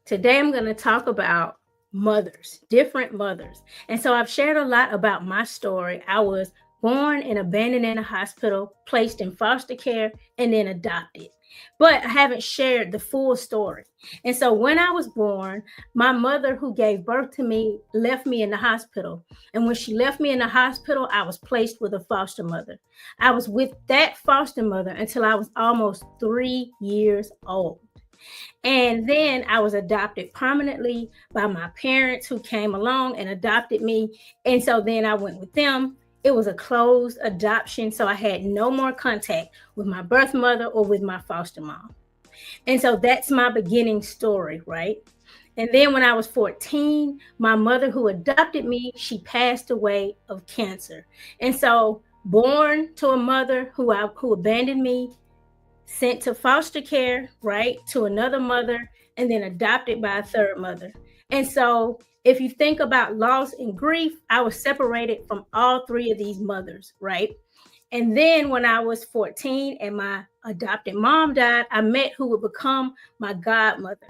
Today I'm going to talk about mothers, different mothers. And so I've shared a lot about my story. I was born and abandoned in a hospital, placed in foster care, and then adopted. But I haven't shared the full story. And so when I was born, my mother, who gave birth to me, left me in the hospital. And when she left me in the hospital, I was placed with a foster mother. I was with that foster mother until I was almost 3 years old. And then I was adopted permanently by my parents who came along and adopted me. And so then I went with them. It was a closed adoption. So I had no more contact with my birth mother or with my foster mom. And so that's my beginning story, right? And then when I was 14, my mother who adopted me, she passed away of cancer. And so born to a mother who abandoned me, sent to foster care, right, to another mother, and then adopted by a third mother. And so, if you think about loss and grief, I was separated from all three of these mothers, right? And then when I was 14 and my adopted mom died, I met who would become my godmother.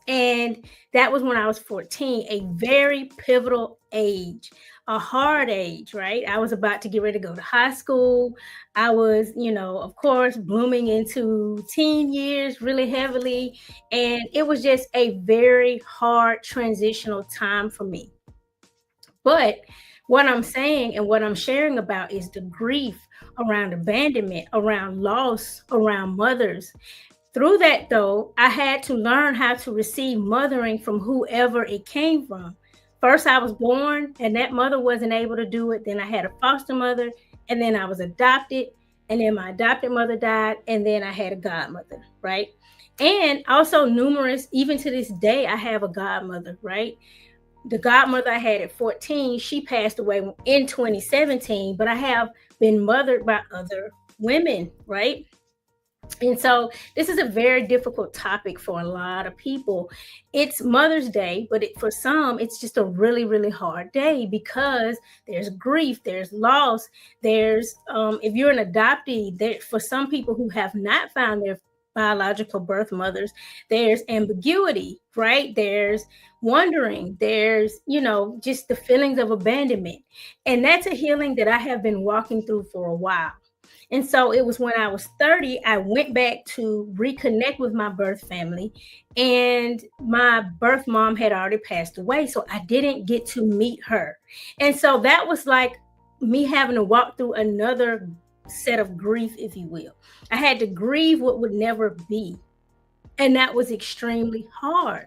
And that was when I was 14, a very pivotal age, a hard age, right? I was about to get ready to go to high school. I was, of course, blooming into teen years really heavily. And it was just a very hard transitional time for me. But what I'm saying and what I'm sharing about is the grief around abandonment, around loss, around mothers. Through that, though, I had to learn how to receive mothering from whoever it came from. First, I was born, and that mother wasn't able to do it. Then I had a foster mother, and then I was adopted, and then my adopted mother died, and then I had a godmother, right? And also numerous, even to this day, I have a godmother, right? The godmother I had at 14, she passed away in 2017, but I have been mothered by other women, right? And so this is a very difficult topic for a lot of people. It's Mother's Day, but for some, it's just a really, really hard day because there's grief, there's loss, there's, if you're an adoptee, there, for some people who have not found their biological birth mothers, there's ambiguity, right? There's wondering, there's, just the feelings of abandonment. And that's a healing that I have been walking through for a while. And so it was when I was 30, I went back to reconnect with my birth family. And my birth mom had already passed away. So I didn't get to meet her. And so that was like me having to walk through another set of grief, if you will. I had to grieve what would never be. And that was extremely hard.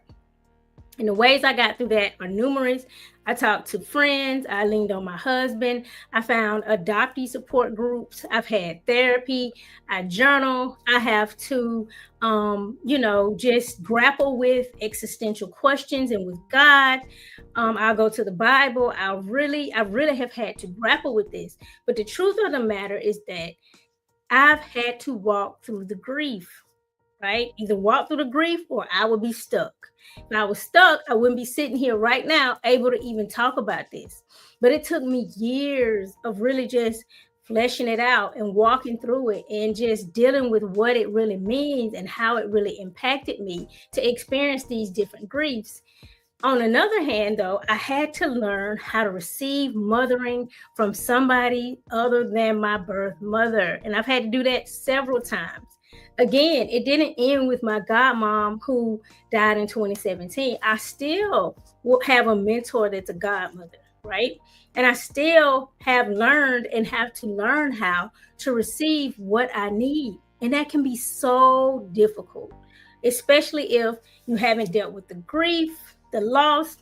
And the ways I got through that are numerous. I talked to friends. I leaned on my husband. I found adoptee support groups. I've had therapy. I journal. I have to, just grapple with existential questions and with God. I'll go to the Bible. I really have had to grapple with this. But the truth of the matter is that I've had to walk through the grief, right? Either walk through the grief or I would be stuck. If I was stuck, I wouldn't be sitting here right now able to even talk about this. But it took me years of really just fleshing it out and walking through it and just dealing with what it really means and how it really impacted me to experience these different griefs. On another hand, though, I had to learn how to receive mothering from somebody other than my birth mother. And I've had to do that several times. Again, it didn't end with my godmom who died in 2017. I still will have a mentor that's a godmother, right? And I still have learned and have to learn how to receive what I need. And that can be so difficult, especially if you haven't dealt with the grief, the loss.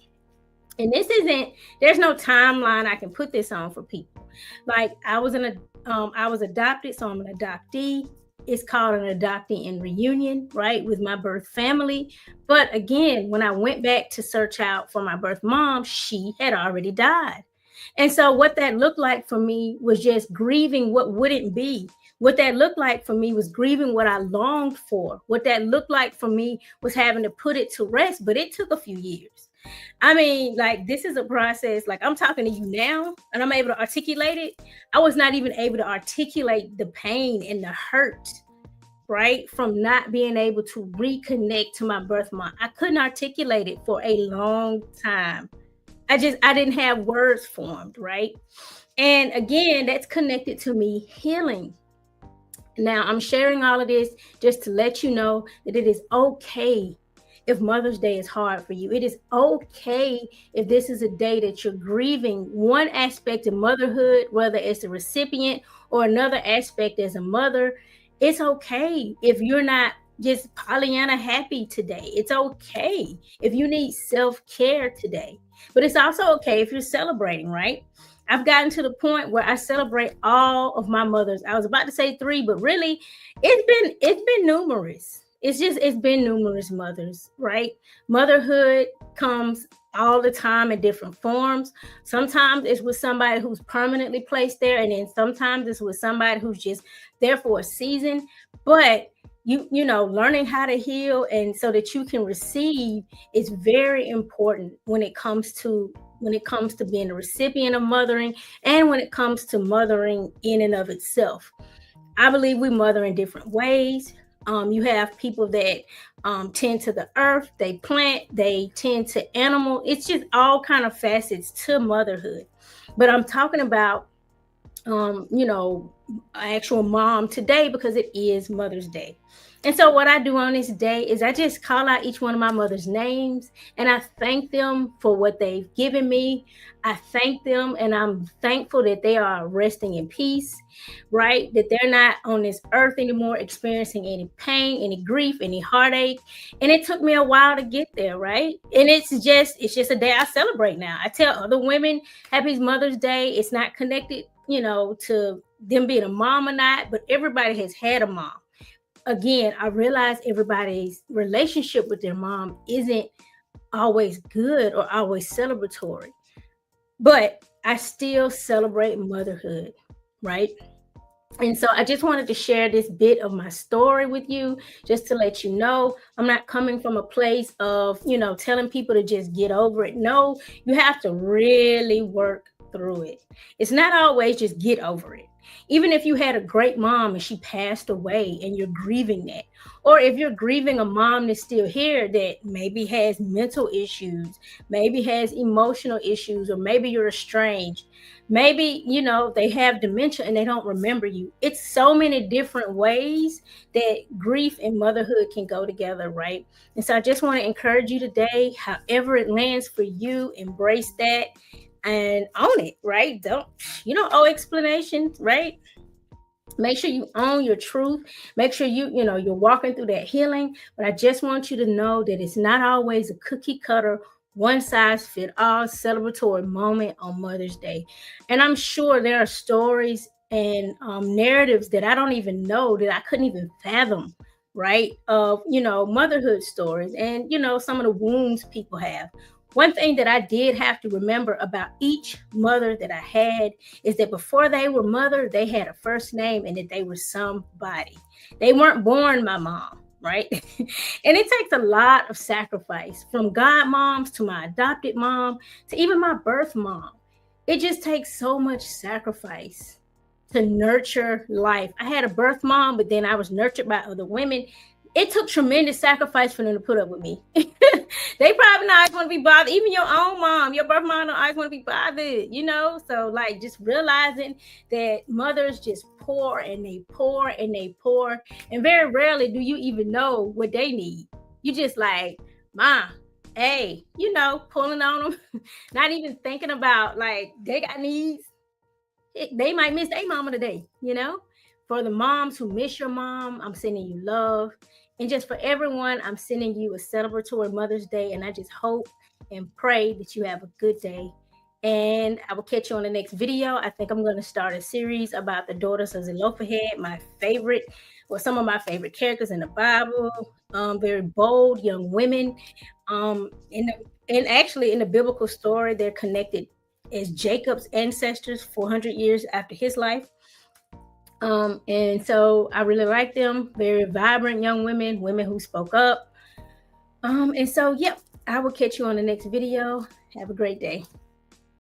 And there's no timeline I can put this on for people. Like I was adopted, so I'm an adoptee. It's called an adoptee in reunion, right, with my birth family. But again, when I went back to search out for my birth mom, she had already died. And so what that looked like for me was just grieving what wouldn't be. What that looked like for me was grieving what I longed for. What that looked like for me was having to put it to rest, but it took a few years. I mean, like, this is a process. Like, I'm talking to you now and I'm able to articulate it. I was not even able to articulate the pain and the hurt right? From not being able to reconnect to my birth mom. I couldn't articulate it for a long time. I didn't have words formed, right? And again, that's connected to me healing. Now, I'm sharing all of this just to let you know that it is okay if Mother's Day is hard for you. It is okay if this is a day that you're grieving one aspect of motherhood, whether it's a recipient or another aspect as a mother. It's okay if you're not just Pollyanna happy today. It's okay if you need self care today. But it's also okay if you're celebrating, right? I've gotten to the point where I celebrate all of my mothers. I was about to say three, but really, it's been numerous. It's been numerous mothers, right? Motherhood comes all the time in different forms. Sometimes it's with somebody who's permanently placed there, and then sometimes it's with somebody who's just there for a season. But learning how to heal and so that you can receive is very important when it comes to being a recipient of mothering and when it comes to mothering in and of itself. I believe we mother in different ways. You have people that tend to the earth, they plant, they tend to animal. It's just all kind of facets to motherhood. But I'm talking about actual mom today because it is Mother's Day. And so what I do on this day is I just call out each one of my mother's names and I thank them for what they've given me. I thank them and I'm thankful that they are resting in peace, right? That they're not on this earth anymore experiencing any pain, any grief, any heartache. And it took me a while to get there, right? And it's just a day I celebrate now. I tell other women happy Mother's Day. It's not connected, to them being a mom or not, but everybody has had a mom. Again, I realize everybody's relationship with their mom isn't always good or always celebratory, but I still celebrate motherhood, right? And so I just wanted to share this bit of my story with you, just to let you know I'm not coming from a place of, telling people to just get over it. No, you have to really work through it. It's not always just get over it. Even if you had a great mom and she passed away and you're grieving that, or if you're grieving a mom that's still here that maybe has mental issues, maybe has emotional issues, or maybe you're estranged, maybe they have dementia and they don't remember you. It's so many different ways that grief and motherhood can go together, right? And so I just want to encourage you today, however it lands for you, embrace that and own it, right? You don't owe explanations, right? Make sure you own your truth. Make sure you're walking through that healing. But I just want you to know that it's not always a cookie cutter, one size fit all celebratory moment on Mother's Day. And I'm sure there are stories and narratives that I don't even know, that I couldn't even fathom, right? Of motherhood stories and some of the wounds people have. One thing that I did have to remember about each mother that I had is that before they were mother, they had a first name and that they were somebody. They weren't born my mom, right? And it takes a lot of sacrifice, from God moms to my adopted mom to even my birth mom. It just takes so much sacrifice to nurture life. I had a birth mom, but then I was nurtured by other women. It took tremendous sacrifice for them to put up with me. They probably not always want to be bothered. Even your own mom, your birth mom don't always want to be bothered, So like just realizing that mothers just pour and they pour and they pour. And very rarely do you even know what they need. You just like, Mom, hey, pulling on them, not even thinking about like they got needs. They might miss their mama today, For the moms who miss your mom, I'm sending you love. And just for everyone, I'm sending you a celebratory Mother's Day. And I just hope and pray that you have a good day. And I will catch you on the next video. I think I'm going to start a series about the daughters of Zelophehad, some of my favorite characters in the Bible. Very bold young women. And actually in the biblical story, they're connected as Jacob's ancestors 400 years after his life. And so I really like them. Very vibrant young women who spoke up. And so, I will catch you on the next video. Have a great day.